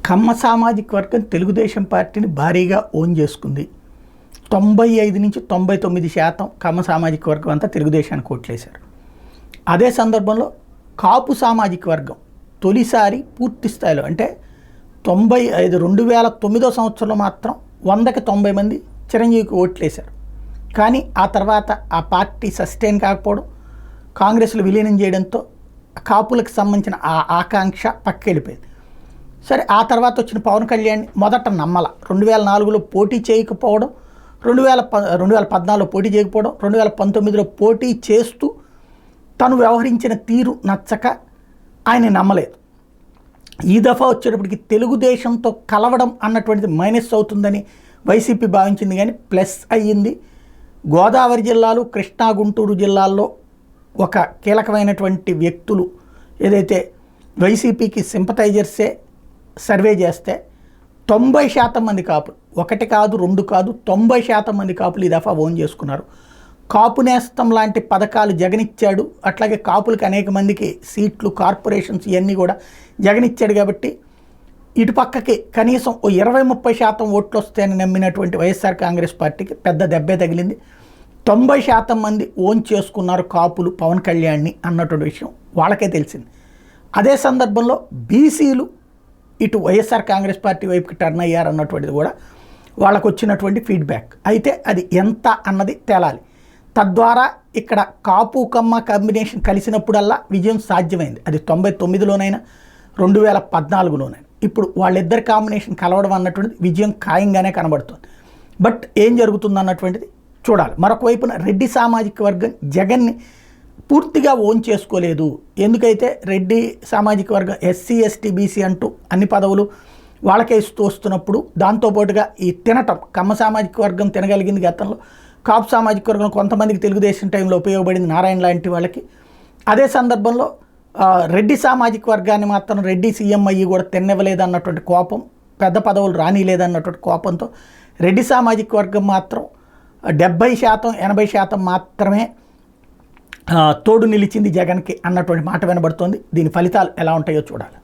కమ్మ సామాజిక వర్గం తెలుగుదేశం పార్టీని భారీగా ఓన్ చేసుకుంది. 95 నుంచి 99% కమ్మ సామాజిక వర్గం అంతా తెలుగుదేశానికి ఓట్లేశారు. అదే సందర్భంలో కాపు సామాజిక వర్గం తొలిసారి పూర్తి స్థాయిలో అంటే 2009 సంవత్సరంలో మాత్రం 100కి 90 మంది చిరంజీవికి ఓట్లేశారు. కానీ ఆ తర్వాత ఆ పార్టీ సస్టైన్ కాకపోవడం, కాంగ్రెస్లో విలీనం చేయడంతో కాపులకు సంబంధించిన ఆ ఆకాంక్ష పక్కెళ్ళిపోయింది. సరే, ఆ తర్వాత వచ్చిన పవన్ కళ్యాణ్ మొదట నమ్మల. 2004లో పోటీ చేయకపోవడం, 2014లో పోటీ చేయకపోవడం, 2019లో పోటీ చేస్తూ తను వ్యవహరించిన తీరు నచ్చక ఆయన నమ్మలేదు. ఈ దఫా వచ్చేటప్పటికి తెలుగుదేశంతో కలవడం అన్నటువంటిది మైనస్ అవుతుందని వైసీపీ భావించింది, కానీ ప్లస్ అయ్యింది. గోదావరి జిల్లాలు, కృష్ణా, గుంటూరు జిల్లాల్లో ఒక కీలకమైనటువంటి వ్యక్తులు ఏదైతే వైసీపీకి సింపథైజర్సే సర్వే చేస్తే 90% మంది కాపులు, 1 కాదు 2 కాదు 90% మంది కాపులు ఈ దఫా ఓన్ చేసుకున్నారు. కాపు నేస్తం లాంటి పథకాలు జగనిచ్చాడు, అట్లాగే కాపులకి అనేక మందికి సీట్లు, కార్పొరేషన్స్ ఇవన్నీ కూడా జగనిచ్చాడు. కాబట్టి ఇటు పక్కకి కనీసం 20-30% ఓట్లు వస్తాయని నమ్మినటువంటి వైఎస్ఆర్ కాంగ్రెస్ పార్టీకి పెద్ద దెబ్బే తగిలింది. 90% మంది ఓన్ చేసుకున్నారు కాపులు పవన్ కళ్యాణ్ని అన్నటువంటి విషయం వాళ్ళకే తెలిసింది. అదే సందర్భంలో బీసీలు ఇటు వైఎస్ఆర్ కాంగ్రెస్ పార్టీ వైపుకి టర్న్ అయ్యారన్నటువంటిది కూడా వాళ్ళకు వచ్చినటువంటి ఫీడ్బ్యాక్. అయితే అది ఎంత అన్నది తేలాలి. తద్వారా ఇక్కడ కాపు కమ్మ కాంబినేషన్ కలిసినప్పుడల్లా విజయం సాధ్యమైంది. అది 99లోనైనా 2014లోనైనా. ఇప్పుడు వాళ్ళిద్దరి కాంబినేషన్ కలవడం అన్నటువంటిది విజయం ఖాయంగానే కనబడుతుంది. బట్ ఏం జరుగుతుంది అన్నటువంటిది చూడాలి. మరొక వైపున రెడ్డి సామాజిక వర్గం జగన్ని పూర్తిగా ఓన్ చేసుకోలేదు. ఎందుకైతే రెడ్డి సామాజిక వర్గం ఎస్సీ, ఎస్టీ, బీసీ అంటూ అన్ని పదవులు వాళ్ళకే ఇస్తూ వస్తున్నప్పుడు దాంతోపాటుగా ఈ తినటం కమ్మ సామాజిక వర్గం తినగలిగింది గతంలో. కాపు సామాజిక వర్గం కొంతమందికి తెలుగుదేశం టైంలో ఉపయోగపడింది, నారాయణ లాంటి వాళ్ళకి. అదే సందర్భంలో రెడ్డి సామాజిక వర్గాన్ని మాత్రం రెడ్డి సీఎం అయ్యి కూడా తినవ్వలేదు అన్నటువంటి కోపం, పెద్ద పదవులు రానిలేదన్నటువంటి కోపంతో రెడ్డి సామాజిక వర్గం మాత్రం 70%, 80% మాత్రమే తోడు నిలిచింది జగన్కి అన్నటువంటి మాట వినబడుతోంది. దీని ఫలితాలు ఎలా ఉంటాయో చూడాలి.